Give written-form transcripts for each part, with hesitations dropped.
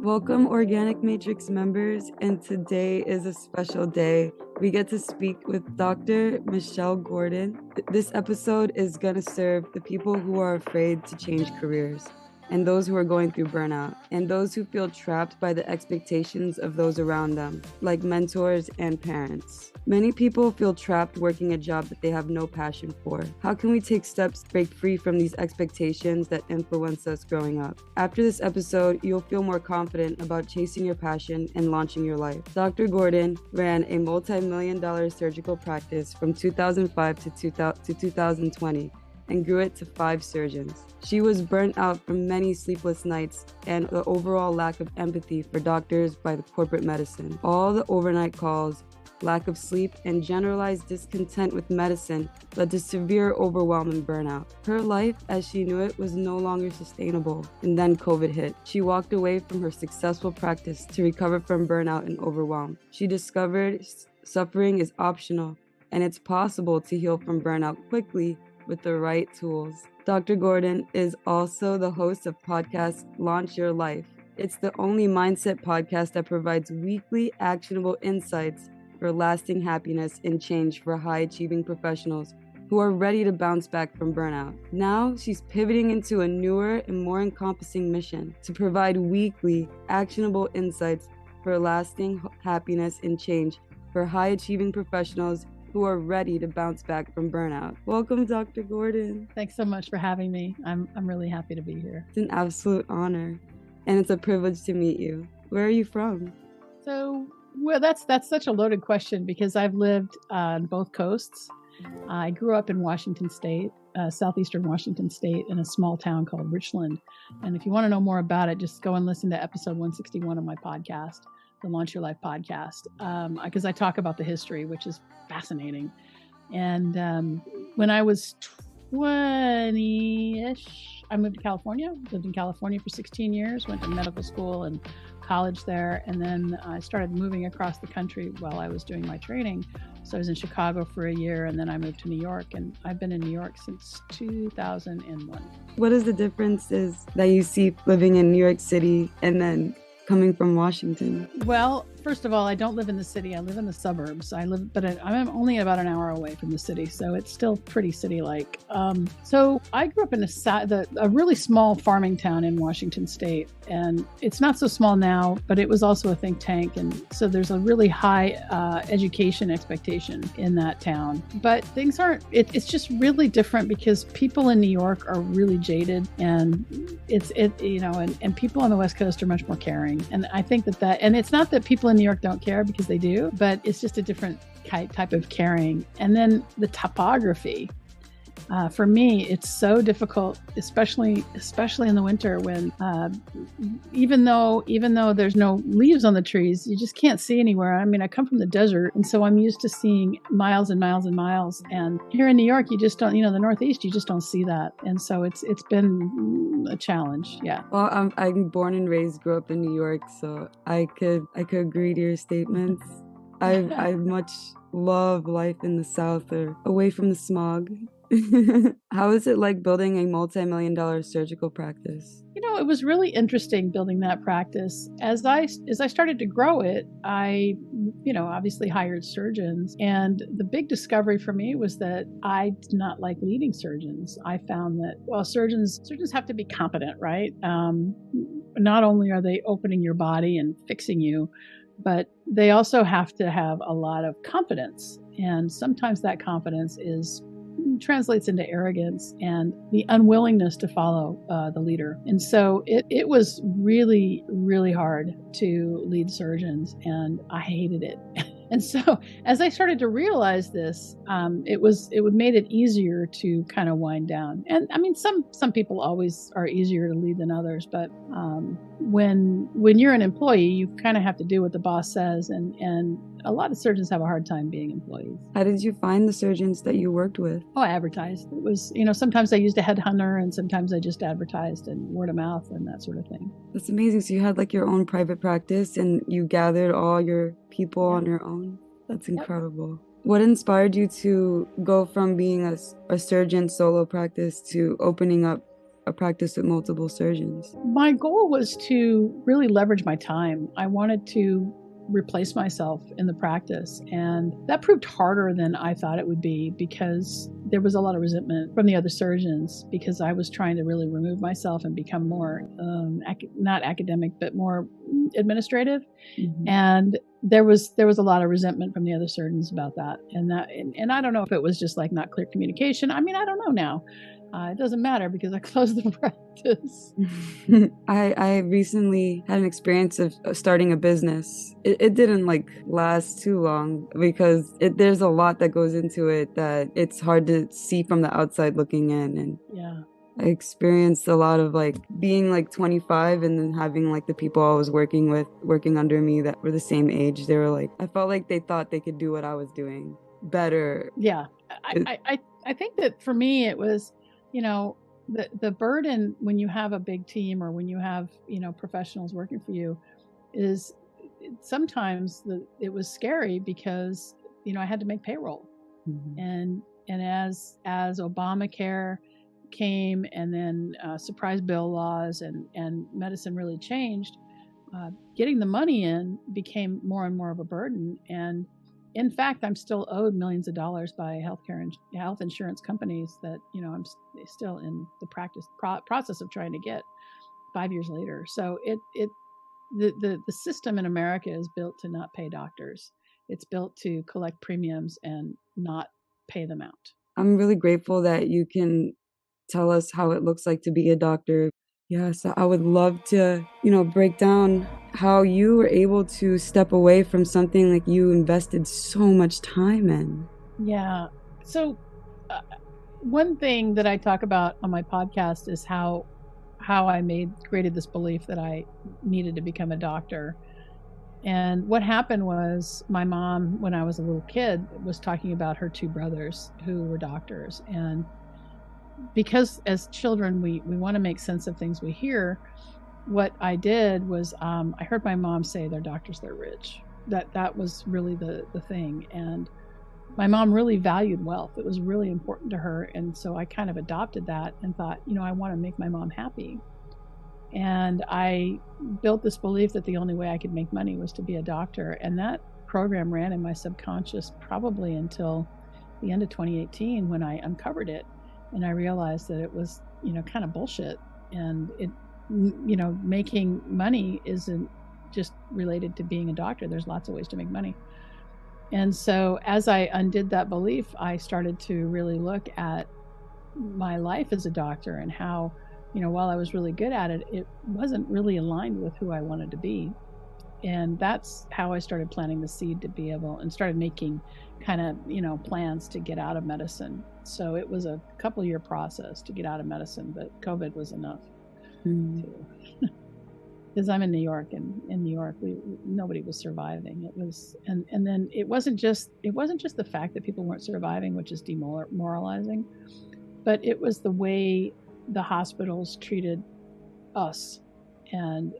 Welcome, Organic Matrix members, and today is a special day. We get to speak with Dr. Michelle Gordon. This episode is going to serve the people who are afraid to change careers, and those who are going through burnout, and those who feel trapped by the expectations of those around them, like mentors and parents. Many people feel trapped working a job that they have no passion for. How can we take steps to break free from these expectations that influence us growing up? After this episode, you'll feel more confident about chasing your passion and launching your life. Dr. Gordon ran a multi-million-dollar surgical practice from 2005 to 2020 and grew it to 5 surgeons. She was burnt out from many sleepless nights and the overall lack of empathy for doctors by the corporate medicine. All the overnight calls, lack of sleep, and generalized discontent with medicine led to severe overwhelm and burnout. Her life, as she knew it, was no longer sustainable. And then COVID hit. She walked away from her successful practice to recover from burnout and overwhelm. She discovered suffering is optional, and it's possible to heal from burnout quickly with the right tools. Dr. Gordon is also the host of podcast Launch Your Life. It's the only mindset podcast that provides weekly actionable insights for lasting happiness and change for high-achieving professionals who are ready to bounce back from burnout. Now, she's pivoting into a newer and more encompassing mission to provide weekly actionable insights for lasting happiness and change for high-achieving professionals who are ready to bounce back from burnout. Welcome, Dr. Gordon. Thanks so much for having me. I'm really happy to be here. It's an absolute honor, and it's a privilege to meet you. Where are you from? Well, that's such a loaded question because I've lived on both coasts. I grew up in Washington State, southeastern Washington State, in a small town called Richland. And if you want to know more about it, just go and listen to episode 161 of my podcast, the Launch Your Life podcast, because I talk about the history, which is fascinating. And when I was 20-ish, I moved to California, lived in California for 16 years, went to medical school and college there. And then I started moving across the country while I was doing my training. So I was in Chicago for a year, and then I moved to New York, and I've been in New York since 2001. What is the differences that you see living in New York City and then coming from Washington? Well, first of all, I don't live in the city. I live in the suburbs. I'm only about an hour away from the city, so it's still pretty city-like. So I grew up in a really small farming town in Washington State, and it's not so small now, but it was also a think tank, and so there's a really high education expectation in that town. But things aren't. It's just really different because people in New York are really jaded, and and people on the West Coast are much more caring. And I think that and it's not that people in New York don't care, because they do, but it's just a different type of caring. And then the topography. For me, it's so difficult, especially in the winter when even though there's no leaves on the trees, you just can't see anywhere. I mean, I come from the desert, and so I'm used to seeing miles and miles and miles. And here in New York, you just don't, the Northeast, you just don't see that. And so it's been a challenge. Yeah. Well, I'm born and grew up in New York, so I could agree to your statements. I much love life in the South or away from the smog. How is it like building a multi-million-dollar surgical practice? It was really interesting building that practice. As I started to grow it, I, obviously hired surgeons. And the big discovery for me was that I did not like leading surgeons. I found that, surgeons have to be competent, right? Not only are they opening your body and fixing you, but they also have to have a lot of confidence. And sometimes that confidence translates into arrogance and the unwillingness to follow the leader. And so it was really, really hard to lead surgeons, and I hated it. And so as I started to realize this, it made it easier to kind of wind down. And I mean, some people always are easier to lead than others, but when you're an employee, you kind of have to do what the boss says, and a lot of surgeons have a hard time being employees. How did you find the surgeons that you worked with? Oh, I advertised. It was, sometimes I used a headhunter, and sometimes I just advertised and word of mouth and that sort of thing. That's amazing. So you had like your own private practice, and you gathered all your people on your own. That's incredible. Yep. What inspired you to go from being a surgeon solo practice to opening up a practice with multiple surgeons? My goal was to really leverage my time. I wanted to replace myself in the practice, and that proved harder than I thought it would be because there was a lot of resentment from the other surgeons because I was trying to really remove myself and become more not academic but more administrative. Mm-hmm. And there was a lot of resentment from the other surgeons about that, and I don't know if it was just like not clear communication. I mean, I don't know now. It doesn't matter because I closed the practice. I recently had an experience of starting a business. It didn't like last too long because there's a lot that goes into it that it's hard to see from the outside looking in. And yeah, I experienced a lot of like being like 25 and then having like the people I was working with working under me that were the same age. They were like, I felt like they thought they could do what I was doing better. Yeah. I think that for me, it was, the burden when you have a big team or when you have, professionals working for you is sometimes it was scary because, I had to make payroll. Mm-hmm. And as Obamacare came and then surprise bill laws and medicine really changed, getting the money in became more and more of a burden. And in fact, I'm still owed millions of dollars by health insurance companies that, I'm still in the process of trying to get 5 years later. So the system in America is built to not pay doctors. It's built to collect premiums and not pay them out. I'm really grateful that you can tell us how it looks like to be a doctor. Yeah, so I would love to, break down how you were able to step away from something like you invested so much time in. Yeah. So one thing that I talk about on my podcast is how I created this belief that I needed to become a doctor. And what happened was my mom, when I was a little kid, was talking about her two brothers who were doctors. And because as children, we want to make sense of things we hear, what I did was I heard my mom say they're doctors, they're rich. That was really the thing. And my mom really valued wealth. It was really important to her. And so I kind of adopted that and thought, I want to make my mom happy. And I built this belief that the only way I could make money was to be a doctor. And that program ran in my subconscious probably until the end of 2018 when I uncovered it. And I realized that it was, kind of bullshit. And it, making money isn't just related to being a doctor. There's lots of ways to make money. And so as I undid that belief, I started to really look at my life as a doctor and how, while I was really good at it, it wasn't really aligned with who I wanted to be. And that's how I started planting the seed to be able and started making kind of, plans to get out of medicine. So it was a couple-year process to get out of medicine, but COVID was enough. Because I'm in New York, and in New York, nobody was surviving. It was, and then it wasn't just the fact that people weren't surviving, which is demoralizing, but it was the way the hospitals treated us, and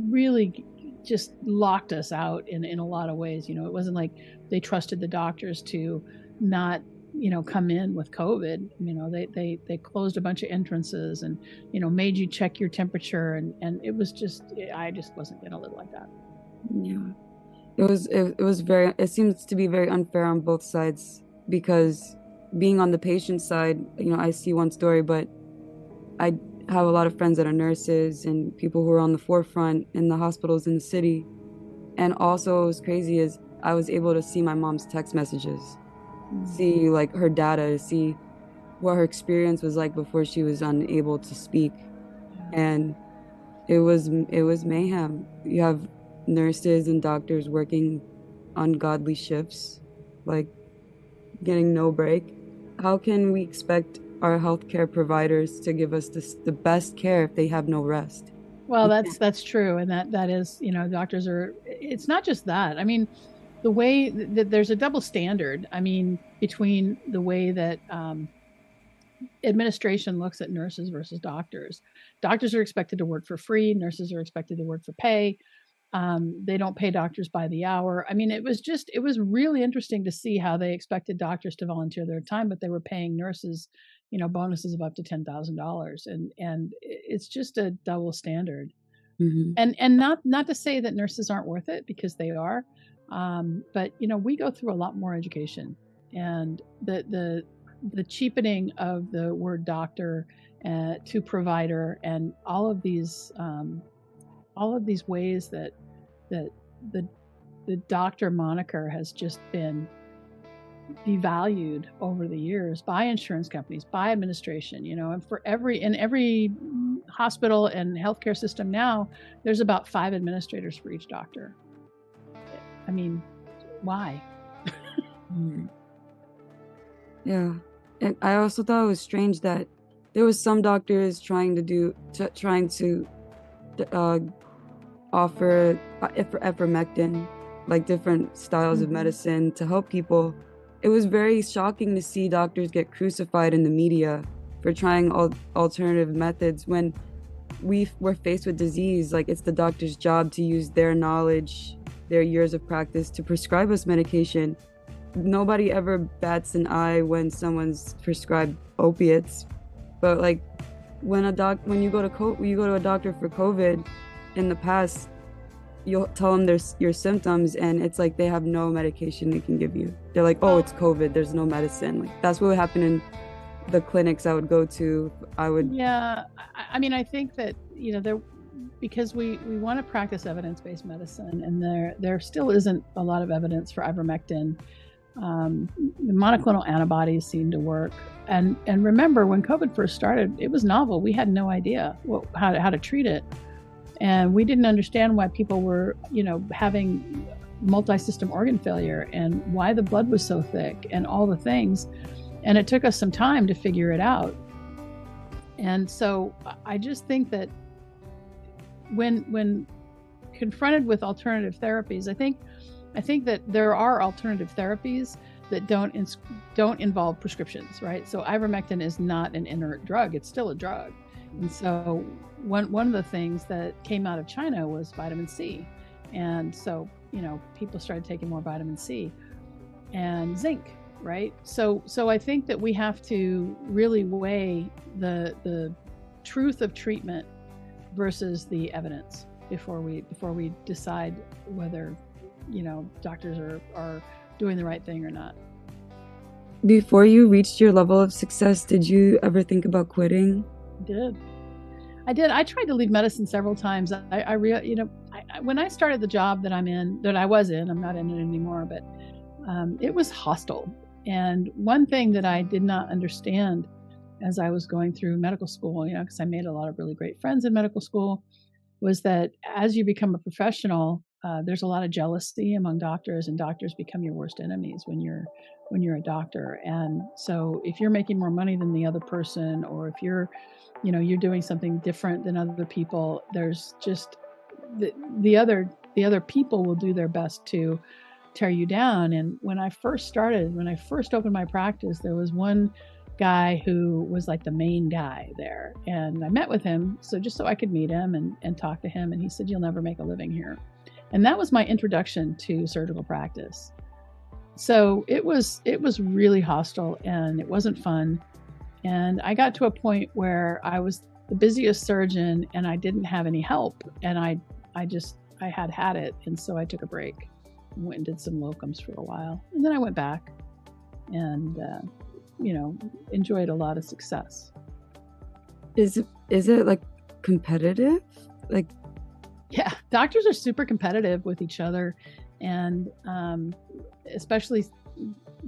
really just locked us out in a lot of ways. It wasn't like they trusted the doctors to not come in with COVID. They closed a bunch of entrances and, made you check your temperature. And it was I just wasn't going to live like that. Yeah. It seems to be very unfair on both sides because being on the patient side, I see one story, but I have a lot of friends that are nurses and people who are on the forefront in the hospitals in the city. And also what was crazy is I was able to see my mom's text messages. See like her data, see what her experience was like before she was unable to speak. And it was mayhem. You have nurses and doctors working ungodly shifts, like getting no break. How can we expect our healthcare providers to give us the best care if they have no rest? Well, that's true. And that is, doctors are, it's not just that. I mean, the way that there's a double standard, between the way that administration looks at nurses versus doctors. Doctors are expected to work for free. Nurses are expected to work for pay. They don't pay doctors by the hour. It was really interesting to see how they expected doctors to volunteer their time, but they were paying nurses bonuses of up to $10,000, and it's just a double standard. Mm-hmm. And not to say that nurses aren't worth it, because they are, but we go through a lot more education, and the cheapening of the word doctor to provider, and all of these ways that the doctor moniker has just been devalued over the years by insurance companies, by administration, and for every hospital and healthcare system now, there's about 5 administrators for each doctor. I mean, why? Yeah. And I also thought it was strange that there was some doctors trying to offer ivermectin, like different styles of medicine to help people. It was very shocking to see doctors get crucified in the media for trying alternative methods when we were faced with disease. Like, it's the doctor's job to use their knowledge, their years of practice to prescribe us medication. Nobody ever bats an eye when someone's prescribed opiates, but like when you go to a doctor for COVID, in the past, you'll tell them your symptoms, and it's like they have no medication they can give you. They're like, oh, it's COVID, there's no medicine. Like, that's what would happen in the clinics I would go to. Yeah, I mean, I think that because we want to practice evidence-based medicine, and there still isn't a lot of evidence for ivermectin. The monoclonal antibodies seem to work, and remember, when COVID first started, it was novel. We had no idea how to treat it, and we didn't understand why people were having multi-system organ failure, and why the blood was so thick, and all the things. And it took us some time to figure it out. And so I just think that when confronted with alternative therapies, I think that there are alternative therapies that don't involve prescriptions, right? So ivermectin is not an inert drug; it's still a drug. And so one of the things that came out of China was vitamin C, and so people started taking more vitamin C and zinc, right? So I think that we have to really weigh the truth of treatment versus the evidence before we decide whether doctors are doing the right thing or not. Before you reached your level of success, did you ever think about quitting? I did. I tried to leave medicine several times. When I started the job that I was in, I'm not in it anymore, but it was hostile. And one thing that I did not understand as I was going through medical school, because I made a lot of really great friends in medical school, was that as you become a professional, there's a lot of jealousy among doctors, and doctors become your worst enemies when you're a doctor. And so if you're making more money than the other person, or if you're doing something different than other people, there's just the other people will do their best to tear you down. And when I first opened my practice, there was one guy who was like the main guy there, and I met with him just so I could meet him and talk to him, and he said, "You'll never make a living here." And that was my introduction to surgical practice. So it was really hostile, and it wasn't fun. And I got to a point where I was the busiest surgeon, and I didn't have any help, and I had it. And so I took a break and went and did some locums for a while, and then I went back and enjoyed a lot of success. Is it like competitive? Like, yeah, doctors are super competitive with each other, and especially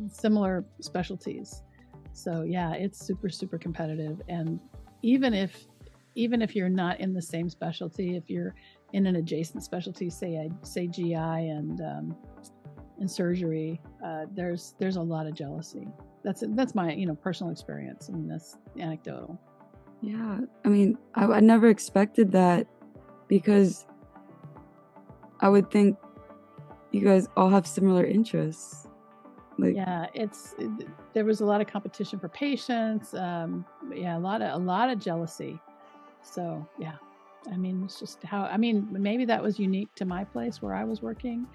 similar specialties. So yeah, it's super, super competitive. And even if you're not in the same specialty, if you're in an adjacent specialty, say GI and surgery, there's a lot of jealousy. That's my personal experience, and that's anecdotal. Yeah, I mean, I never expected that, because I would think you guys all have similar interests. Like, yeah, there was a lot of competition for patients. A lot of jealousy. So yeah, I mean, it's just maybe that was unique to my place where I was working,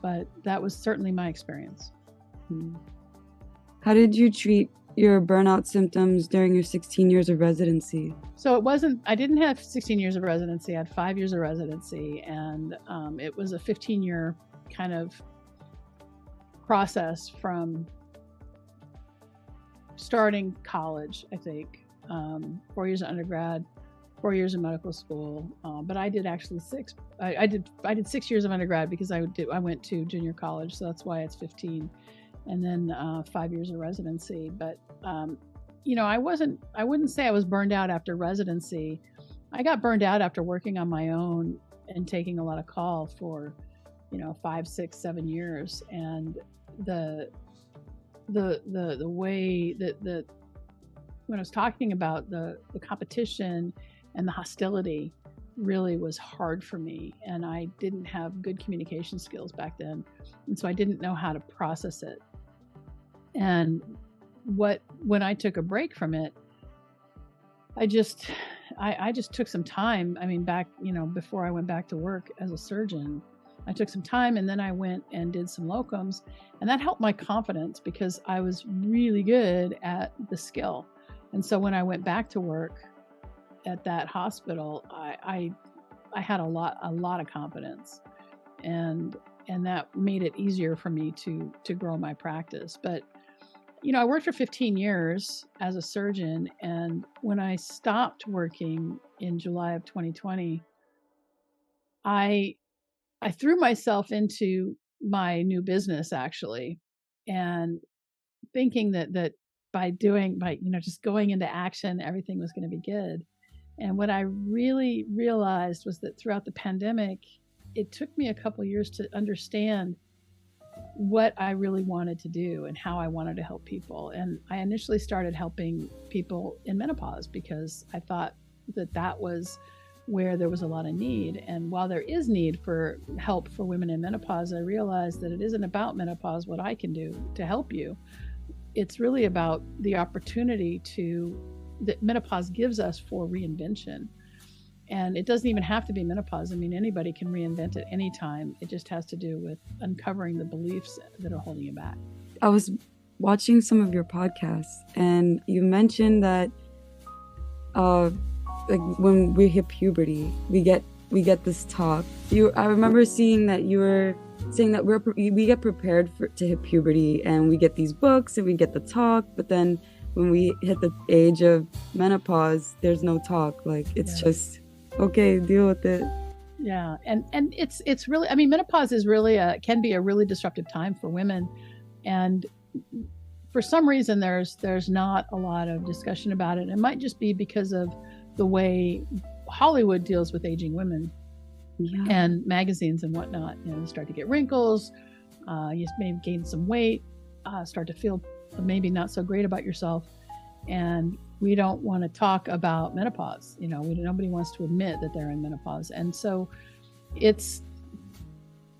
but that was certainly my experience. How did you treat your burnout symptoms during your 16 years of residency? So I didn't have 16 years of residency. I had 5 years of residency, and it was a 15-year kind of process from starting college, I think. 4 years of undergrad, 4 years of medical school, but I did actually 6. I did 6 years of undergrad because I went to junior college, so that's why it's 15, and then 5 years of residency. But I wouldn't say I was burned out after residency. I got burned out after working on my own and taking a lot of call for 5, 6, 7 years, and the way that when I was talking about the competition and the hostility really was hard for me, and I didn't have good communication skills back then, and so I didn't know how to process it. And when I took a break from it, I just took some time. I mean, back before I went back to work as a surgeon, I took some time, and then I went and did some locums, and that helped my confidence because I was really good at the skill. And so when I went back to work at that hospital, I had a lot of confidence, and that made it easier for me to grow my practice. But I worked for 15 years as a surgeon, and when I stopped working in July of 2020, I threw myself into my new business, actually, and thinking that by just going into action, everything was going to be good. And what I really realized was that throughout the pandemic, it took me a couple years to understand what I really wanted to do and how I wanted to help people. And I initially started helping people in menopause because I thought that was where there was a lot of need. And while there is need for help for women in menopause, I realized that it isn't about menopause, what I can do to help you. It's really about the opportunity that menopause gives us for reinvention. And it doesn't even have to be menopause. I mean, anybody can reinvent at any time. It just has to do with uncovering the beliefs that are holding you back. I was watching some of your podcasts, and you mentioned that like when we hit puberty, we get this talk. I remember seeing that you were saying that we get prepared to hit puberty, and we get these books and we get the talk, but then when we hit the age of menopause, there's no talk. Like it's just okay, deal with it. Yeah, and it's really, I mean, menopause is really can be a really disruptive time for women, and for some reason there's not a lot of discussion about it. It might just be because of the way Hollywood deals with aging women, and magazines and whatnot. You start to get wrinkles, you maybe gain some weight, start to feel maybe not so great about yourself, and we don't want to talk about menopause. Nobody wants to admit that they're in menopause. And so it's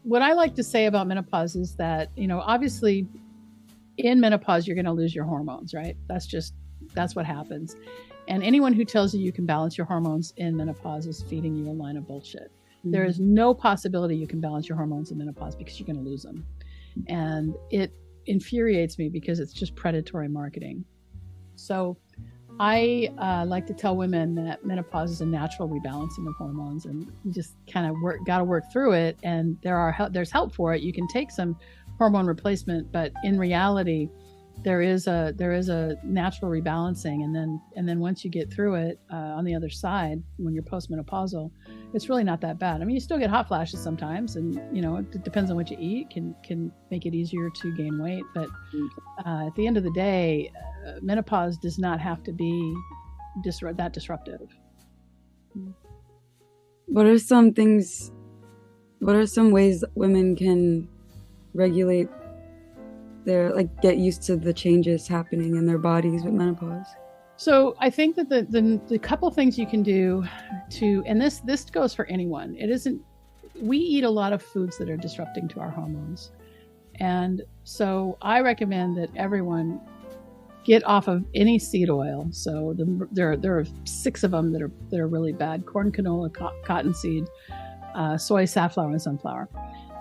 what I like to say about menopause is that, obviously in menopause, you're going to lose your hormones, right? That's what happens. And anyone who tells you can balance your hormones in menopause is feeding you a line of bullshit. Mm-hmm. There is no possibility you can balance your hormones in menopause because you're going to lose them. And it infuriates me because it's just predatory marketing. So I like to tell women that menopause is a natural rebalancing of hormones, and you just kind of got to work through it. And there's help for it. You can take some hormone replacement, but in reality, there is a natural rebalancing. And then once you get through it, on the other side, when you're postmenopausal, it's really not that bad. I mean, you still get hot flashes sometimes, and it depends on what you eat, can make it easier to gain weight. But at the end of the day, menopause does not have to be that disruptive. What are some ways women can regulate get used to the changes happening in their bodies with menopause? So I think that the couple things you can do and this goes for anyone. We eat a lot of foods that are disrupting to our hormones. And so I recommend that everyone get off of any seed oil. So there are 6 of them that are really bad: corn, canola, cottonseed, soy, safflower, and sunflower.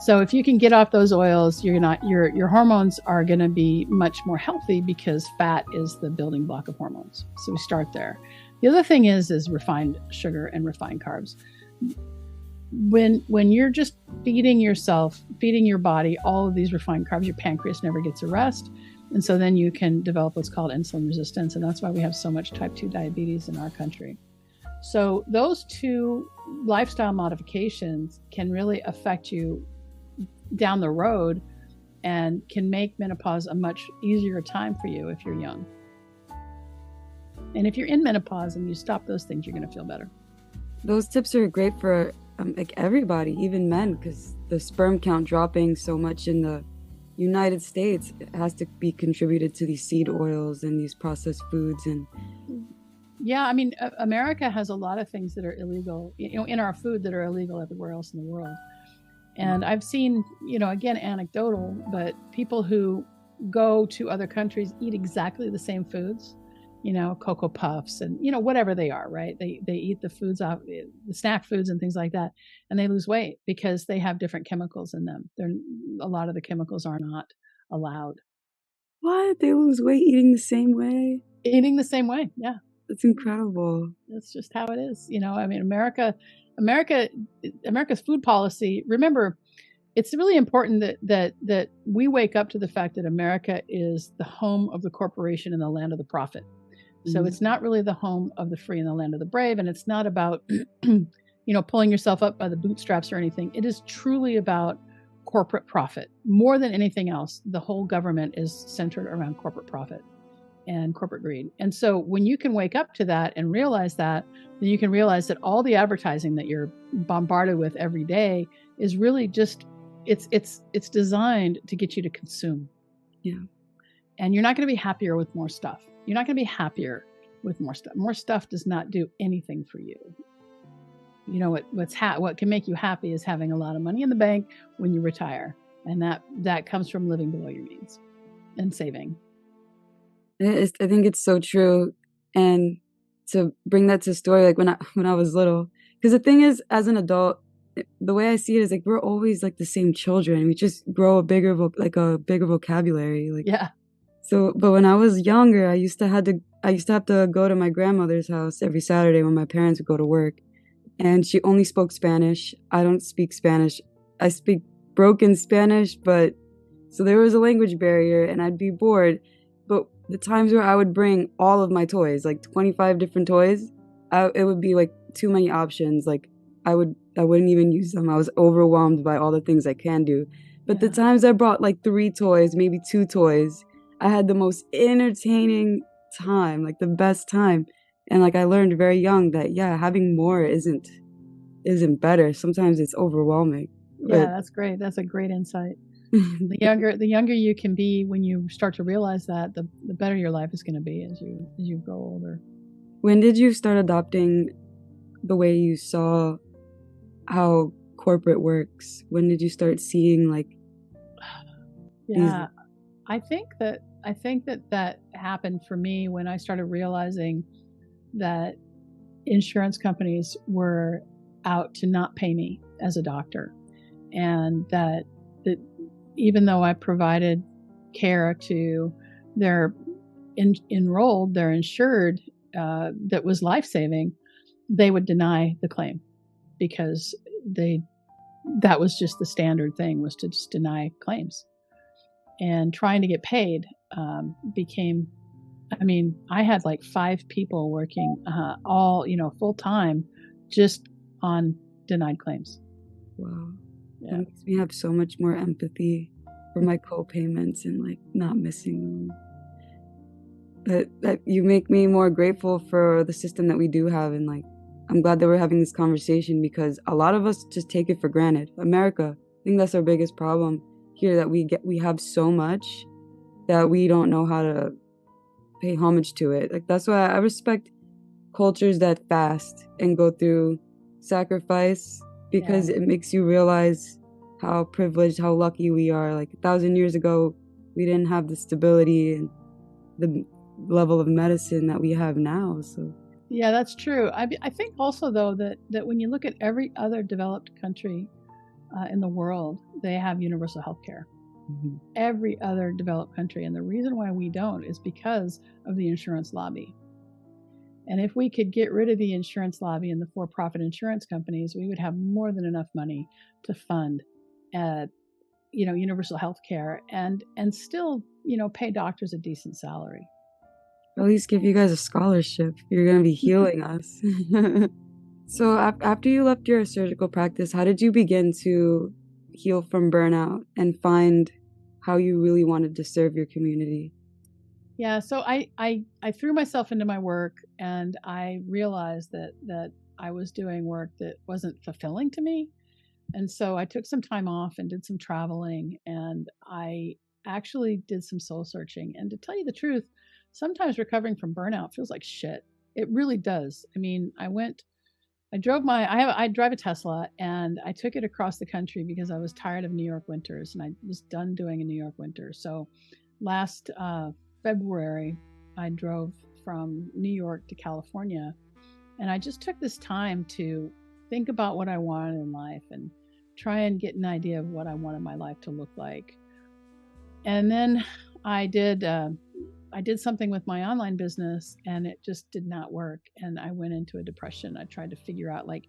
So if you can get off those oils, your hormones are going to be much more healthy because fat is the building block of hormones. So we start there. The other thing is refined sugar and refined carbs. When you're just feeding your body all of these refined carbs, your pancreas never gets a rest. And so then you can develop what's called insulin resistance. And that's why we have so much type 2 diabetes in our country. So those two lifestyle modifications can really affect you down the road and can make menopause a much easier time for you if you're young. And if you're in menopause and you stop those things, you're going to feel better. Those tips are great for like everybody, even men, because the sperm count dropping so much in the United States, it has to be contributed to these seed oils and these processed foods. And yeah, I mean, America has a lot of things that are illegal, in our food that are illegal everywhere else in the world. And I've seen, again, anecdotal, but people who go to other countries eat exactly the same foods, Cocoa Puffs and, whatever they are, right? They eat the foods, the snack foods and things like that, and they lose weight because they have different chemicals in them. A lot of the chemicals are not allowed. What? They lose weight eating the same way? Eating the same way, yeah. That's incredible. That's just how it is. I mean, America's food policy, remember, it's really important that we wake up to the fact that America is the home of the corporation and the land of the profit. So it's not really the home of the free and the land of the brave. And it's not about, pulling yourself up by the bootstraps or anything. It is truly about corporate profit. More than anything else, the whole government is centered around corporate profit and corporate greed. And so when you can wake up to that and realize that, then you can realize that all the advertising that you're bombarded with every day is really just, it's designed to get you to consume. Yeah. And you're not going to be happier with more stuff. You're not going to be happier with more stuff. More stuff does not do anything for you. What can make you happy is having a lot of money in the bank when you retire. And that comes from living below your means and saving. I think it's so true. And to bring that to story, like when I was little, because the thing is, as an adult, the way I see it is like we're always like the same children. We just grow a bigger vocabulary. Like, yeah. So, but when I was younger, I used to have to go to my grandmother's house every Saturday when my parents would go to work, and she only spoke Spanish. I don't speak Spanish. I speak broken Spanish, but so there was a language barrier, and I'd be bored. But the times where I would bring all of my toys, like 25 different toys, it would be like too many options. Like I wouldn't even use them. I was overwhelmed by all the things I can do. But the times I brought like 3 toys, maybe 2 toys, I had the most entertaining time, like the best time. And like I learned very young that having more isn't better. Sometimes it's overwhelming. Yeah, that's great. That's a great insight. The younger you can be when you start to realize that, the better your life is going to be as you grow older. When did you start adopting the way you saw how corporate works? When did you start seeing like I think that happened for me when I started realizing that insurance companies were out to not pay me as a doctor, and that even though I provided care to their insured that was life-saving, they would deny the claim because that was just the standard thing, was to just deny claims. And trying to get paid became, I had like 5 people working all, full time just on denied claims. Wow. Yeah. That makes me have so much more empathy for my co-payments and like not missing them. That you make me more grateful for the system that we do have. And like, I'm glad that we're having this conversation because a lot of us just take it for granted. America, I think that's our biggest problem here, that we have so much that we don't know how to pay homage to it. Like that's why I respect cultures that fast and go through sacrifice, because it makes you realize how privileged, how lucky we are. Like 1,000 years ago, we didn't have the stability and the level of medicine that we have now. So yeah, that's true. I think also though that when you look at every other developed country in the world, they have universal health care. Mhm. Every other developed country. And the reason why we don't is because of the insurance lobby. And if we could get rid of the insurance lobby and the for-profit insurance companies, we would have more than enough money to fund, universal health care and still, pay doctors a decent salary. At least give you guys a scholarship. You're going to be healing us. So after you left your surgical practice, how did you begin to heal from burnout and find how you really wanted to serve your community? Yeah, so I threw myself into my work, and I realized that I was doing work that wasn't fulfilling to me. And so I took some time off and did some traveling, and I actually did some soul searching. And to tell you the truth, sometimes recovering from burnout feels like shit. It really does. I mean, I drive a Tesla, and I took it across the country because I was tired of New York winters and I was done doing a New York winter. So last February, I drove from New York to California, and I just took this time to think about what I wanted in life and try and get an idea of what I wanted my life to look like. And then I did something with my online business, and it just did not work, and I went into a depression. I tried to figure out like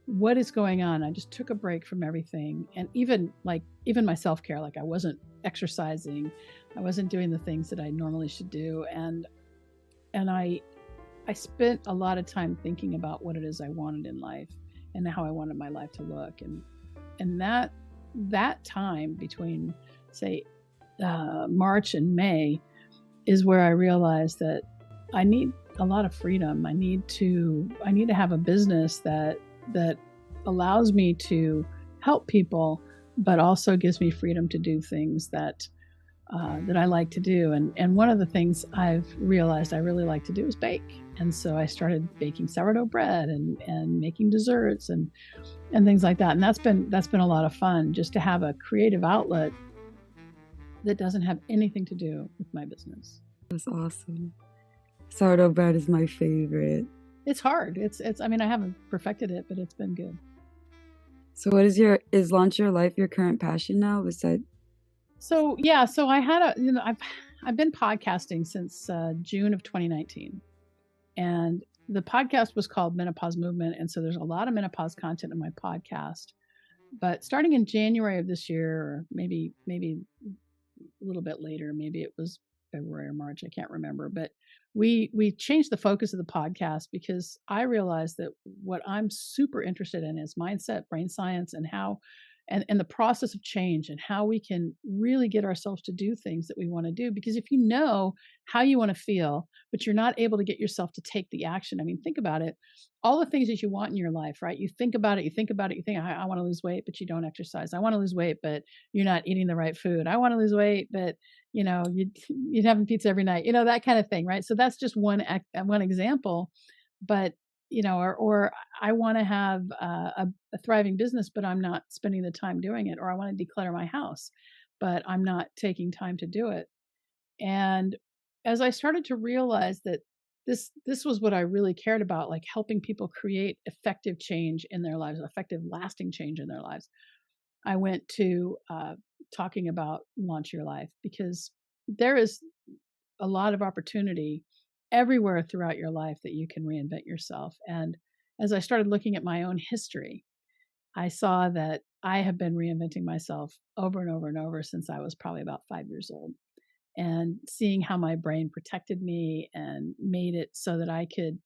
what is going on. I just took a break from everything, and even my self-care, like I wasn't exercising, I wasn't doing the things that I normally should do, and I spent a lot of time thinking about what it is I wanted in life and how I wanted my life to look, and that time between, say, March and May is where I realized that I need a lot of freedom. I need to have a business that allows me to help people, but also gives me freedom to do things that I like to do. And one of the things I've realized I really like to do is bake. And so I started baking sourdough bread and making desserts and things like that. And that's been a lot of fun, just to have a creative outlet that doesn't have anything to do with my business. That's awesome. Sourdough bread is my favorite. It's hard. I mean, I haven't perfected it, but it's been good. So is Launch Your Life your current passion now? So I had I've been podcasting since June of 2019, and the podcast was called Menopause Movement, and so there's a lot of menopause content in my podcast. But starting in January of this year, or maybe a little bit later, maybe it was February or March, I can't remember, but we changed the focus of the podcast because I realized that what I'm super interested in is mindset, brain science, and how and the process of change and how we can really get ourselves to do things that we want to do. Because if you know how you want to feel, but you're not able to get yourself to take the action, I mean, think about it. All the things that you want in your life, right? You think about it, you think, I want to lose weight, but you don't exercise. I want to lose weight, but you're not eating the right food. I want to lose weight, but you'd having pizza every night, that kind of thing, right? So that's just one example. But or I want to have a thriving business, but I'm not spending the time doing it. Or I want to declutter my house, but I'm not taking time to do it. And as I started to realize that this was what I really cared about, like helping people create effective change in their lives, effective, lasting change in their lives, I went to talking about Launch Your Life, because there is a lot of opportunity everywhere throughout your life that you can reinvent yourself. And as I started looking at my own history, I saw that I have been reinventing myself over and over and over since I was probably about 5 years old, and seeing how my brain protected me and made it so that I could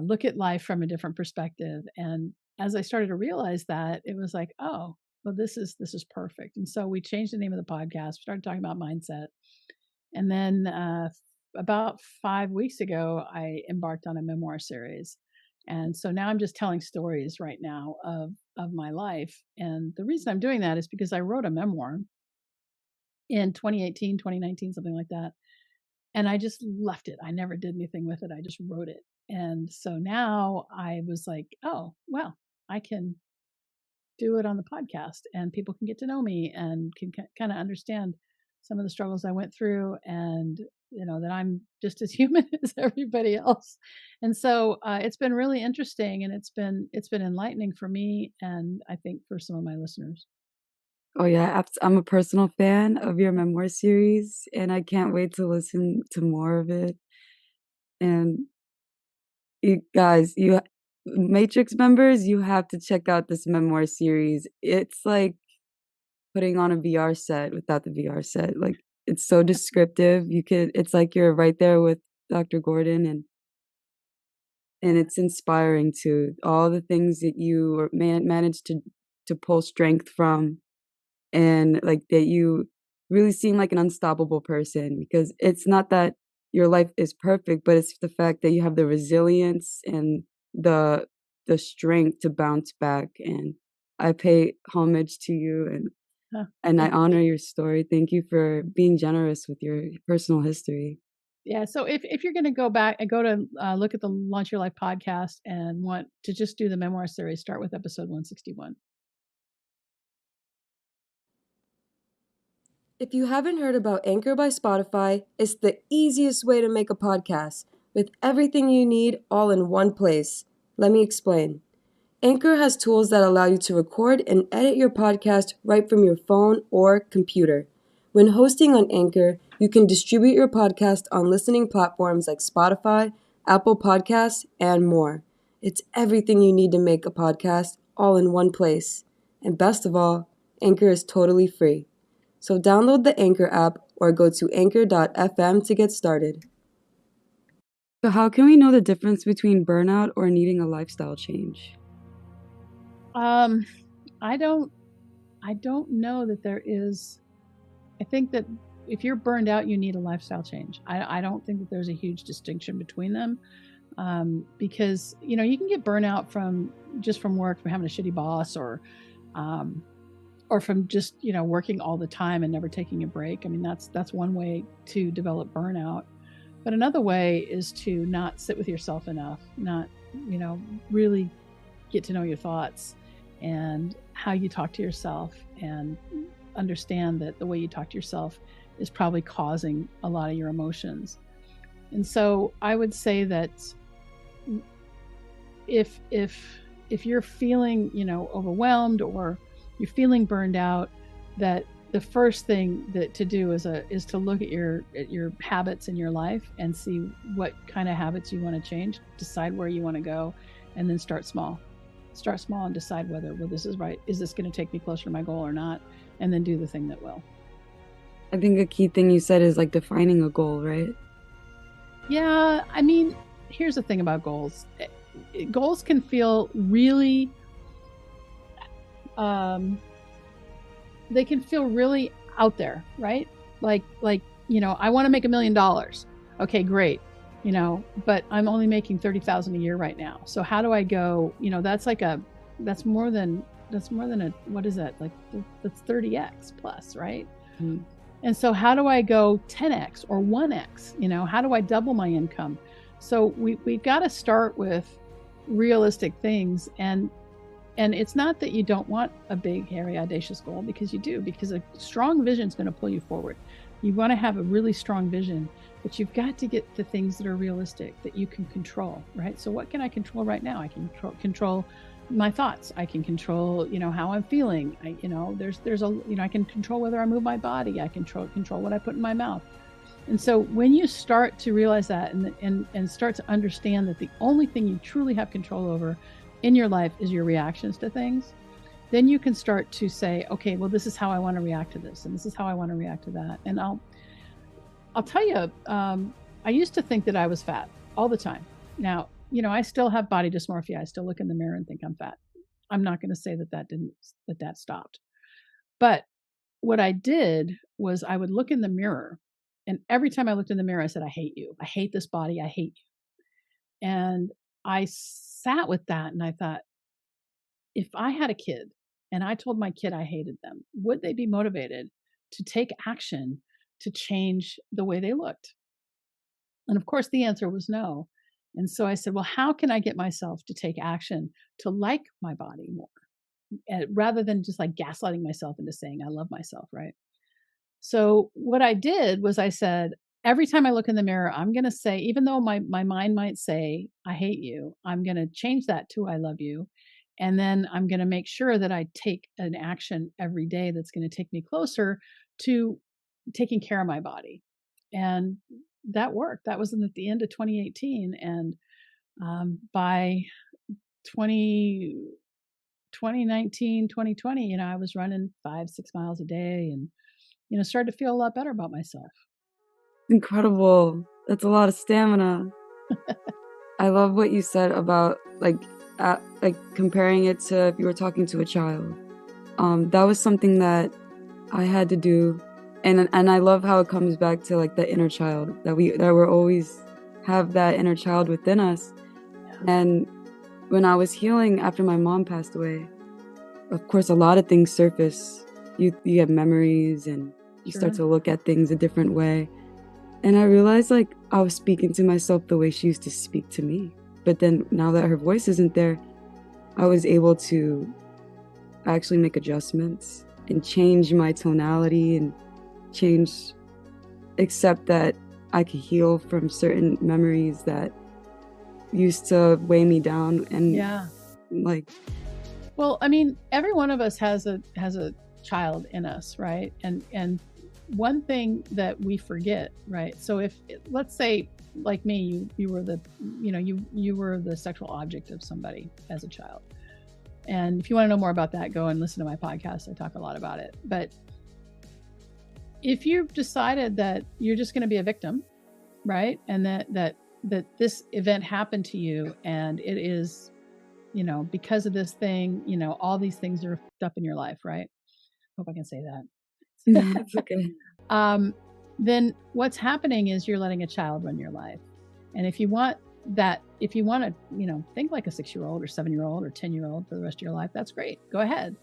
look at life from a different perspective. And as I started to realize that, it was like, oh, well, this is perfect. And so we changed the name of the podcast, started talking about mindset. And then about 5 weeks ago, I embarked on a memoir series. And so now I'm just telling stories right now of my life. And the reason I'm doing that is because I wrote a memoir in 2018, 2019, something like that. And I just left it. I never did anything with it. I just wrote it. And so now I was like, oh, well, I can do it on the podcast, and people can get to know me and can kind of understand some of the struggles I went through, and that I'm just as human as everybody else. And so it's been really interesting, and it's been enlightening for me, and I think for some of my listeners. Oh yeah, I'm a personal fan of your memoir series, and I can't wait to listen to more of it. And you guys, you Matrix members, you have to check out this memoir series. It's like putting on a VR set without the VR set. Like it's so descriptive. It's like you're right there with Dr. Gordon, and it's inspiring to all the things that you managed to pull strength from, and like that you really seem like an unstoppable person, because it's not that your life is perfect, but it's the fact that you have the resilience and the the strength to bounce back. And I pay homage to you, Huh, and I thank you. honor your story. Thank you for being generous with your personal history. Yeah. So if you're going to go back and go to look at the Launch Your Life podcast and want to just do the memoir series, start with episode 161. If you haven't heard about Anchor by Spotify, it's the easiest way to make a podcast with everything you need all in one place. Let me explain. Anchor has tools that allow you to record and edit your podcast right from your phone or computer. When hosting on Anchor, you can distribute your podcast on listening platforms like Spotify, Apple Podcasts, and more. It's everything you need to make a podcast all in one place. And best of all, Anchor is totally free. So download the Anchor app or go to anchor.fm to get started. So how can we know the difference between burnout or needing a lifestyle change? I don't know that there is. I think that if you're burned out, you need a lifestyle change. I don't think that there's a huge distinction between them, because you can get burnout from work, from having a shitty boss, or from just working all the time and never taking a break. I mean, that's one way to develop burnout. But another way is to not sit with yourself enough, not really get to know your thoughts and how you talk to yourself, and understand that the way you talk to yourself is probably causing a lot of your emotions. And so I would say that if you're feeling overwhelmed, or you're feeling burned out, that the first thing to do is to look at your habits in your life and see what kind of habits you want to change, decide where you want to go, and then start small and decide whether this is right. Is this going to take me closer to my goal or not? And then do the thing that will. I think a key thing you said is like defining a goal, right? Yeah, I mean, here's the thing about goals. Goals can feel really they can feel really out there, right? Like I want to make $1 million. Okay, great. But I'm only making 30,000 a year right now. So how do I go? That's more than a, what is that? Like that's 30x plus, right? Mm-hmm. And so how do I go 10x or 1x? How do I double my income? So we've got to start with realistic things, and it's not that you don't want a big, hairy, audacious goal, because you do, because a strong vision is going to pull you forward. You want to have a really strong vision, but you've got to get to things that are realistic, that you can control, right? So what can I control right now? I can control my thoughts. I can control, how I'm feeling. I can control whether I move my body. I control what I put in my mouth. And so when you start to realize that, and start to understand that the only thing you truly have control over in your life is your reactions to things, then you can start to say, okay, well, this is how I want to react to this, and this is how I want to react to that. And I'll tell you, I used to think that I was fat all the time. Now, I still have body dysmorphia. I still look in the mirror and think I'm fat. I'm not going to say that stopped. But what I did was I would look in the mirror, and every time I looked in the mirror, I said, I hate you. I hate this body. I hate you. And I sat with that, and I thought, if I had a kid and I told my kid I hated them, would they be motivated to take action to change the way they looked? And of course, the answer was no. And so I said, well, how can I get myself to take action to like my body more, rather than just like gaslighting myself into saying I love myself, right? So what I did was I said, every time I look in the mirror, I'm going to say, even though my mind might say, I hate you, I'm going to change that to I love you. And then I'm going to make sure that I take an action every day that's going to take me closer to taking care of my body. And that worked. That was at the end of 2018. And by 2019, 2020, I was running 5-6 miles a day and, started to feel a lot better about myself. Incredible. That's a lot of stamina. I love what you said about like comparing it to if you were talking to a child. That was something that I had to do, and I love how it comes back to like the inner child that we're always have that inner child within us. And when I was healing after my mom passed away, of course, a lot of things surface. You have memories and you start to look at things a different way. And I realized like I was speaking to myself the way she used to speak to me. But then now that her voice isn't there, I was able to actually make adjustments and change my tonality and accept that I could heal from certain memories that used to weigh me down. And well, I mean, every one of us has a child in us, right? And one thing that we forget, right? So if, let's say, like me, you were the, you were the sexual object of somebody as a child. And if you want to know more about that, go and listen to my podcast. I talk a lot about it. But if you've decided that you're just going to be a victim, right? And that this event happened to you and it is, because of this thing, all these things are up in your life, right? Hope I can say that. It's okay. Then what's happening is you're letting a child run your life. And if you want to, think like a 6-year-old or 7-year-old or 10-year-old for the rest of your life, that's great. Go ahead.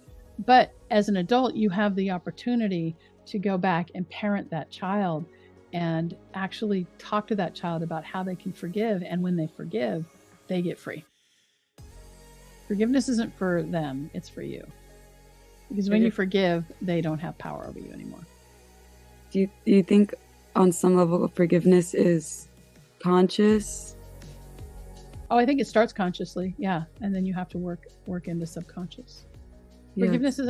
But as an adult, you have the opportunity to go back and parent that child and actually talk to that child about how they can forgive. And when they forgive, they get free. Forgiveness isn't for them, it's for you. Because when you forgive, they don't have power over you anymore. Do you think on some level forgiveness is conscious? Oh, I think it starts consciously, yeah. And then you have to work into subconscious. Yes. Forgiveness is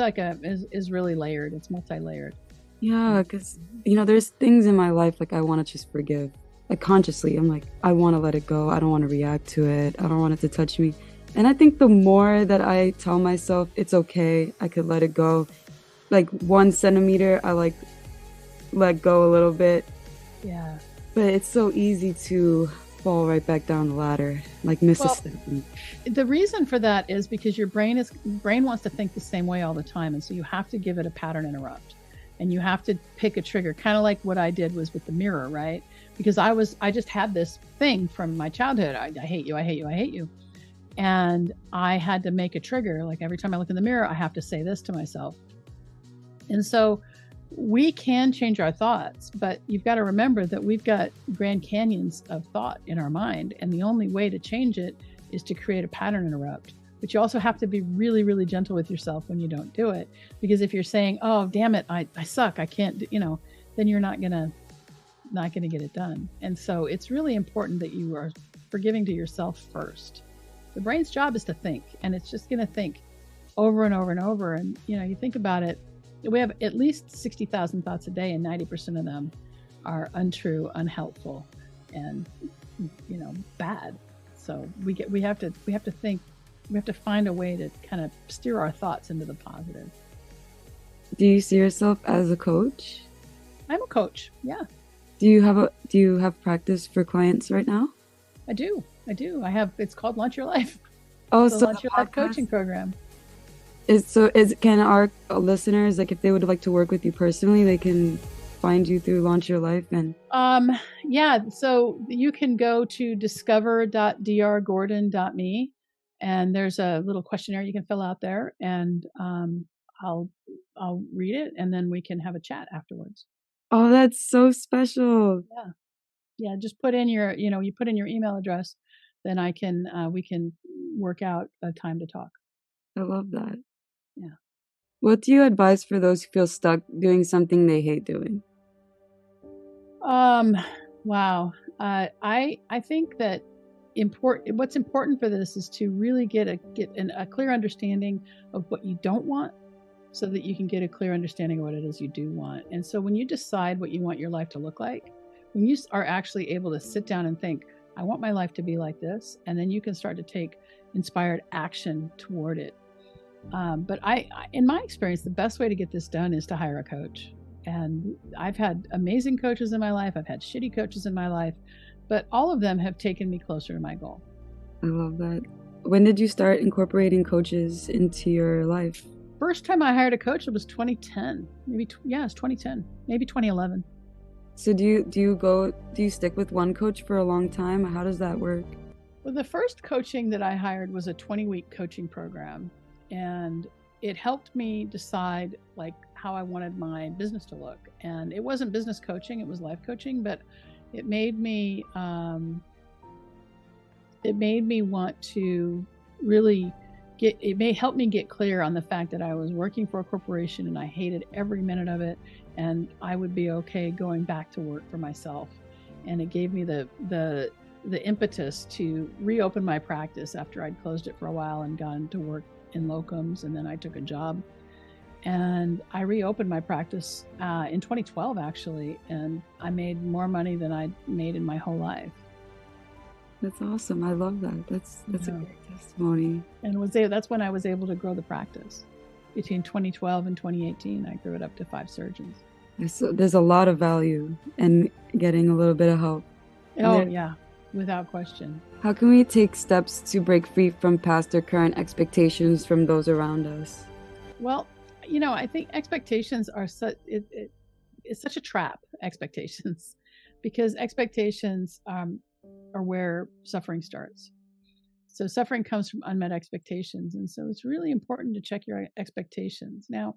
is really layered. It's multi-layered. Yeah, because there's things in my life like I want to just forgive. Like consciously, I'm like, I want to let it go. I don't want to react to it. I don't want it to touch me. And I think the more that I tell myself it's okay, I could let it go. Like 1 centimeter, I like let go a little bit. Yeah. But it's so easy to fall right back down the ladder, like miss a step. The reason for that is because your brain wants to think the same way all the time, and so you have to give it a pattern interrupt, and you have to pick a trigger, kind of like what I did was with the mirror, right? Because I just had this thing from my childhood. I hate you, I hate you, I hate you. And I had to make a trigger. Like every time I look in the mirror, I have to say this to myself. And so we can change our thoughts, but you've got to remember that we've got Grand Canyons of thought in our mind. And the only way to change it is to create a pattern interrupt. But you also have to be really, really gentle with yourself when you don't do it. Because if you're saying, oh, damn it, I suck, I can't, then you're not gonna get it done. And so it's really important that you are forgiving to yourself first. The brain's job is to think, and it's just going to think over and over and over. And, you think about it, we have at least 60,000 thoughts a day, and 90% of them are untrue, unhelpful, and, bad. So we have to think, we have to find a way to kind of steer our thoughts into the positive. Do you see yourself as a coach? I'm a coach. Yeah. Do you have practice for clients right now? I do. It's called Launch Your Life. Oh, so Launch Your Life coaching program. Can our listeners, like if they would like to work with you personally, they can find you through Launch Your Life? And yeah, so you can go to discover.drgordon.me, and there's a little questionnaire you can fill out there, and I'll read it, and then we can have a chat afterwards. Oh, that's so special. Yeah, just put in your you put in your email address, then we can work out a time to talk. I love that. Yeah. What do you advise for those who feel stuck doing something they hate doing? Wow. I think that what's important for this is to really get a clear understanding of what you don't want, so that you can get a clear understanding of what it is you do want. And so when you decide what you want your life to look like, when you are actually able to sit down and think, I want my life to be like this, and then you can start to take inspired action toward it. But in my experience, the best way to get this done is to hire a coach. And I've had amazing coaches in my life. I've had shitty coaches in my life, but all of them have taken me closer to my goal. I love that. When did you start incorporating coaches into your life? First time I hired a coach, it was 2010. It's 2010, maybe 2011. So do you stick with one coach for a long time? How does that work? Well, the first coaching that I hired was a 20-week coaching program, and it helped me decide like how I wanted my business to look. And it wasn't business coaching, it was life coaching, but it made me want to really help me get clear on the fact that I was working for a corporation and I hated every minute of it, and I would be okay going back to work for myself. And it gave me the impetus to reopen my practice after I'd closed it for a while and gone to work in locums, and then I took a job. And I reopened my practice in 2012, actually, and I made more money than I'd made in my whole life. That's awesome. I love that. That's a great testimony. And that's when I was able to grow the practice. Between 2012 and 2018, I grew it up to 5 surgeons. There's a lot of value in getting a little bit of help. Yeah, without question. How can we take steps to break free from past or current expectations from those around us? Well, I think expectations are it's such a trap, expectations, because expectations are where suffering starts. So suffering comes from unmet expectations. And so it's really important to check your expectations. Now,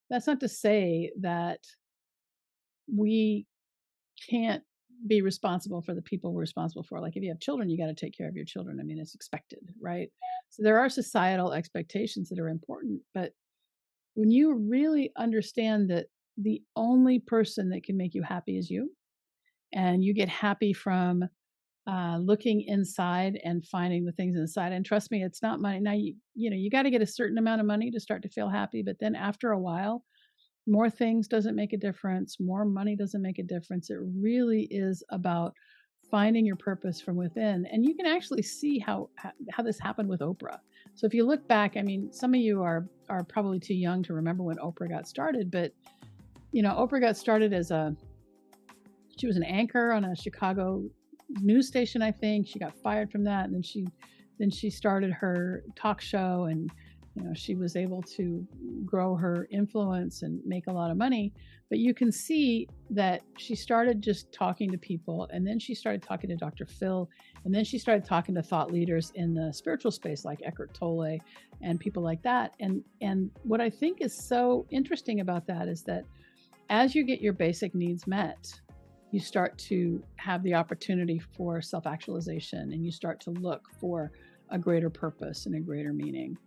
that's not to say that we can't be responsible for the people we're responsible for. Like if you have children, you got to take care of your children. I mean, it's expected, right? So there are societal expectations that are important. But when you really understand that the only person that can make you happy is you, and you get happy from looking inside and finding the things inside. And trust me, it's not money. Now, you got to get a certain amount of money to start to feel happy. But then after a while, more things doesn't make a difference. More money doesn't make a difference. It really is about finding your purpose from within. And you can actually see how this happened with Oprah. So if you look back, I mean, some of you are probably too young to remember when Oprah got started, but Oprah got started she was an anchor on a Chicago news station, I think. She got fired from that, and then she started her talk show, and she was able to grow her influence and make a lot of money. But you can see that she started just talking to people, and then she started talking to Dr. Phil, and then she started talking to thought leaders in the spiritual space like Eckhart Tolle and people like that. And what I think is so interesting about that is that as you get your basic needs met, you start to have the opportunity for self-actualization, and you start to look for a greater purpose and a greater meaning.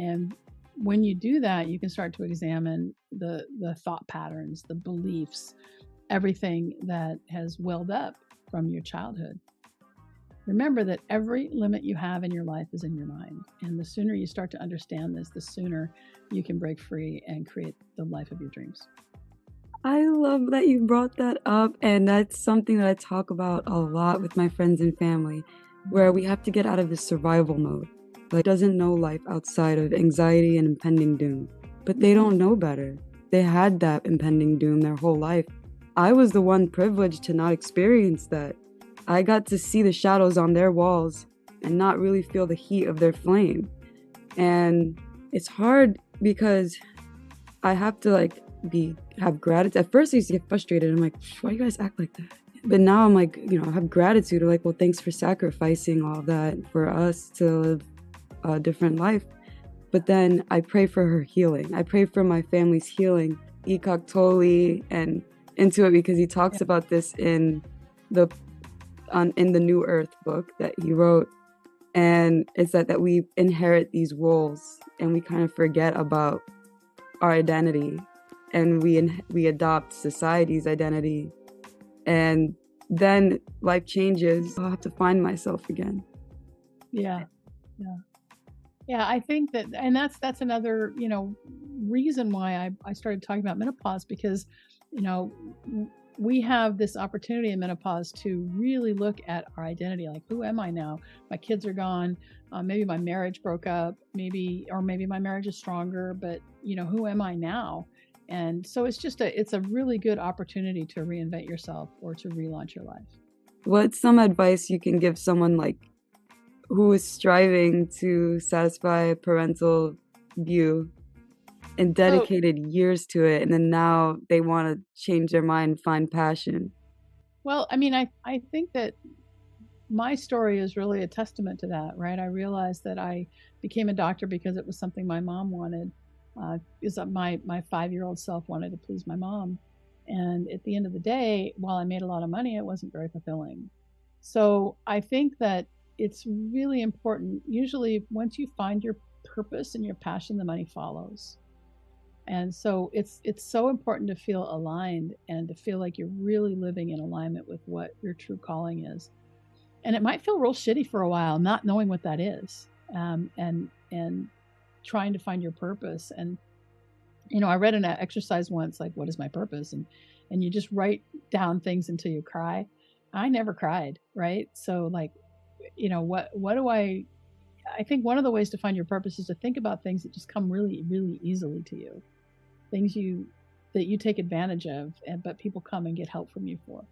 And when you do that, you can start to examine the thought patterns, the beliefs, everything that has welled up from your childhood. Remember that every limit you have in your life is in your mind. And the sooner you start to understand this, the sooner you can break free and create the life of your dreams. I love that you brought that up, and that's something that I talk about a lot with my friends and family, where we have to get out of this survival mode. Like, doesn't know life outside of anxiety and impending doom, but they don't know better. They had that impending doom their whole life. I was the one privileged to not experience that. I got to see the shadows on their walls and not really feel the heat of their flame. And it's hard because I have to have gratitude. At first I used to get frustrated. I'm like, why do you guys act like that? But now I'm like, I have gratitude. I'm like, well, thanks for sacrificing all that for us to live a different life. But then I pray for her healing. I pray for my family's healing. Eckhart Tolle and into it, because he talks about this in the New Earth book that he wrote. And it's that we inherit these roles and we kind of forget about our identity, and we adopt society's identity, and then life changes. I'll have to find myself again. Yeah. Yeah. Yeah, I think that, and that's another, reason why I started talking about menopause, because, we have this opportunity in menopause to really look at our identity. Like, who am I now? My kids are gone. Maybe my marriage broke up. Maybe my marriage is stronger. But who am I now? And so it's a really good opportunity to reinvent yourself or to relaunch your life. What's some advice you can give someone like who is striving to satisfy a parental view and dedicated years to it, and then now they want to change their mind, find passion? Well, I mean, I think that my story is really a testament to that, right? I realized that I became a doctor because it was something my mom wanted. Is that my 5-year-old self wanted to please my mom, and at the end of the day, while I made a lot of money, it wasn't very fulfilling. So I think that it's really important. Usually, once you find your purpose and your passion, the money follows. And so it's so important to feel aligned and to feel like you're really living in alignment with what your true calling is. And it might feel real shitty for a while, not knowing what that is, and trying to find your purpose. And I read an exercise once, like, what is my purpose? And you just write down things until you cry. I never cried, right? So, like, what do I think one of the ways to find your purpose is to think about things that just come really, really easily to you, things that you take advantage of, but people come and get help from you for.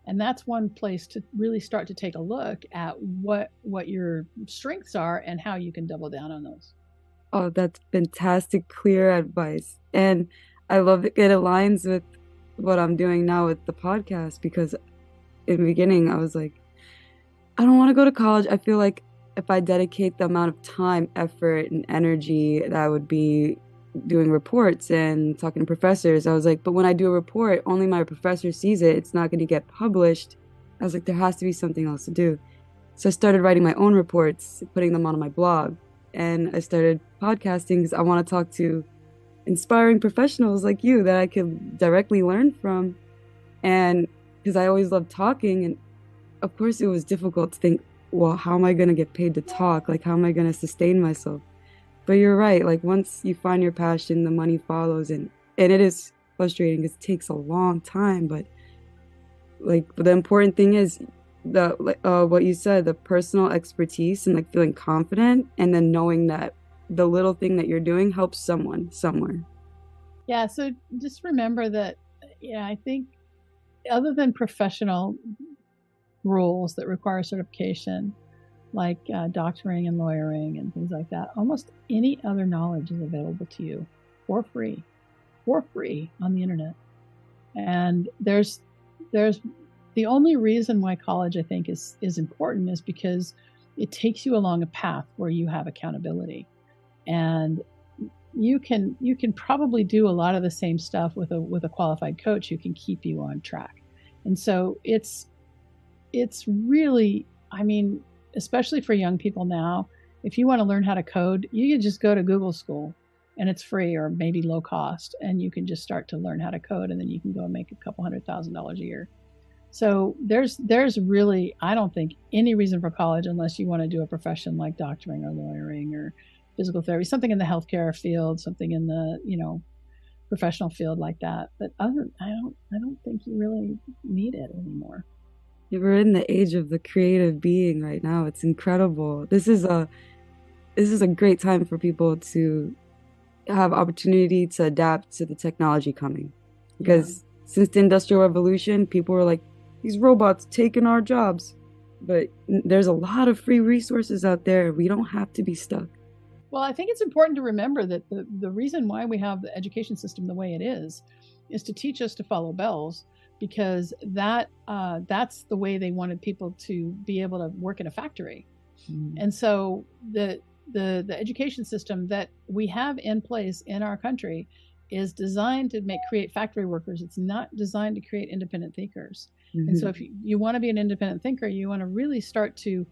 And that's one place to really start to take a look at what your strengths are and how you can double down on those. Oh, that's fantastic, clear advice. And I love it. It aligns with what I'm doing now with the podcast, because in the beginning I was like, I don't want to go to college. I feel like if I dedicate the amount of time, effort, and energy that I would be doing reports and talking to professors, I was like, but when I do a report, only my professor sees it. It's not going to get published. I was like, there has to be something else to do. So I started writing my own reports, putting them on my blog. And I started podcasting because I want to talk to inspiring professionals like you that I could directly learn from. And because I always loved talking. And of course, it was difficult to think, well, how am I going to get paid to talk? Like, how am I going to sustain myself? But you're right. Like, once you find your passion, the money follows. And it is frustrating because it takes a long time. But like, the important thing is what you said, the personal expertise and like feeling confident, and then knowing that the little thing that you're doing helps someone somewhere. Yeah. So just remember that, I think other than professional rules that require certification, like doctoring and lawyering and things like that, almost any other knowledge is available to you for free on the internet. And there's the only reason why college, I think, is important is because it takes you along a path where you have accountability, and you can probably do a lot of the same stuff with a qualified coach who can keep you on track. And so it's really, I mean, especially for young people now, if you want to learn how to code, you can just go to Google School, and it's free or maybe low cost, and you can just start to learn how to code, and then you can go and make a couple $100,000 a year. So there's really, I don't think, any reason for college unless you want to do a profession like doctoring or lawyering or physical therapy, something in the healthcare field, something in the professional field like that. But I don't think you really need it anymore. We're in the age of the creative being right now. It's incredible. This is a great time for people to have opportunity to adapt to the technology coming, because since the Industrial Revolution, people were like, these robots taking our jobs. But there's a lot of free resources out there. We don't have to be stuck. Well, I think it's important to remember that the reason why we have the education system the way it is to teach us to follow bells, because that's the way they wanted people to be able to work in a factory. And so the education system that we have in place in our country is designed to create factory workers. It's not designed to create independent thinkers. And so if you want to be an independent thinker, you want to really start to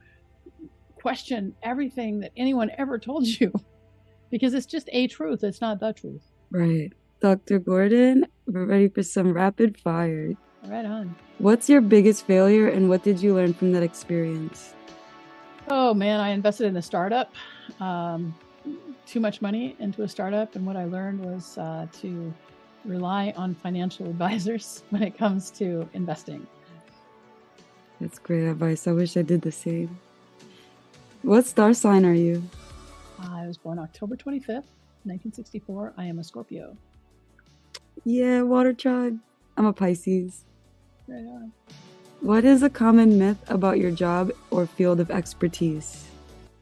question everything that anyone ever told you, because it's just a truth. It's not the truth. Right. Dr. Gordon, we're ready for some rapid fire. Right on. What's your biggest failure, and what did you learn from that experience? Oh man, I invested in a startup. Too much money into a startup, and what I learned was to rely on financial advisors when it comes to investing. That's great advice. I wish I did the same. What star sign are you? I was born October 25th, 1964. I am a Scorpio. Yeah, water tribe. I'm a Pisces. Right on. What is a common myth about your job or field of expertise?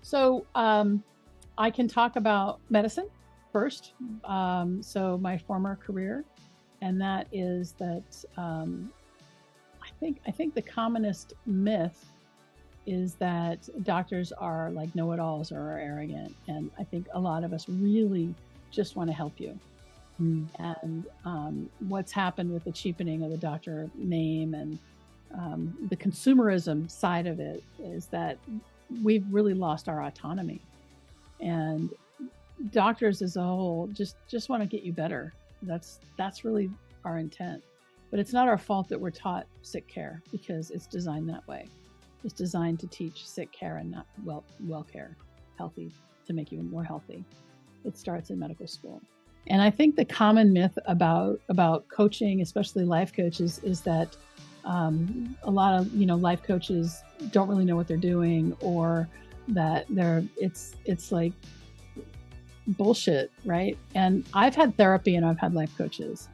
So I can talk about medicine first. So my former career, and that is that I think the commonest myth is that doctors are like know-it-alls or are arrogant, and I think a lot of us really just want to help you. And what's happened with the cheapening of the doctor name and the consumerism side of it is that we've really lost our autonomy, and doctors as a whole just want to get you better. That's really our intent, but it's not our fault that we're taught sick care, because it's designed that way. It's designed to teach sick care and not well care, healthy, to make you more healthy. It starts in medical school. And I think the common myth about coaching, especially life coaches, is that a lot of life coaches don't really know what they're doing, or that it's like bullshit, right? And I've had therapy and I've had life coaches,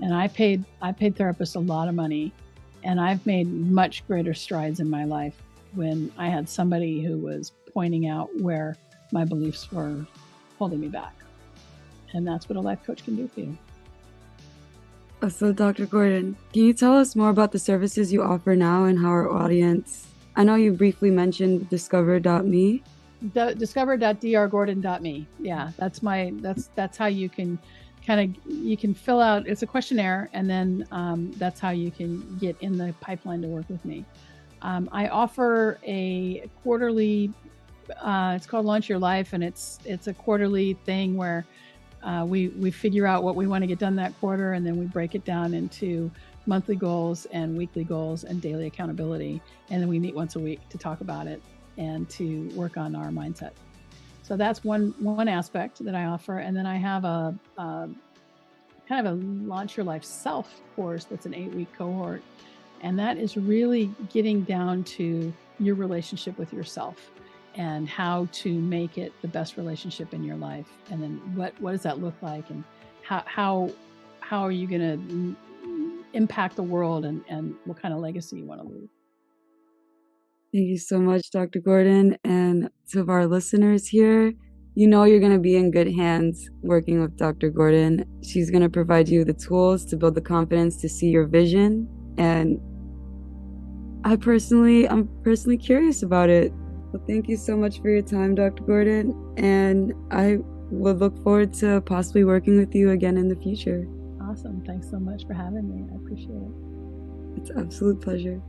and I paid therapists a lot of money, and I've made much greater strides in my life when I had somebody who was pointing out where my beliefs were holding me back. And that's what a life coach can do for you. So, Dr. Gordon, can you tell us more about the services you offer now and how our audience... I know you briefly mentioned discover.me. Discover.drgordon.me. Yeah, that's how you can you can fill out, it's a questionnaire, and then that's how you can get in the pipeline to work with me. I offer a quarterly, it's called Launch Your Life, and it's a quarterly thing where we figure out what we want to get done that quarter, and then we break it down into monthly goals and weekly goals and daily accountability, and then we meet once a week to talk about it and to work on our mindset. So that's one aspect that I offer. And then I have a kind of a Launch Your Life Self course that's an 8-week cohort, and that is really getting down to your relationship with yourself and how to make it the best relationship in your life. And then what does that look like, and how are you going to impact the world, and what kind of legacy you want to leave. Thank you so much, Dr. Gordon. And to our listeners here, you know you're going to be in good hands working with Dr. Gordon. She's going to provide you the tools to build the confidence to see your vision. And I'm personally curious about it. Well, thank you so much for your time, Dr. Gordon. And I would look forward to possibly working with you again in the future. Awesome. Thanks so much for having me. I appreciate it. It's an absolute pleasure.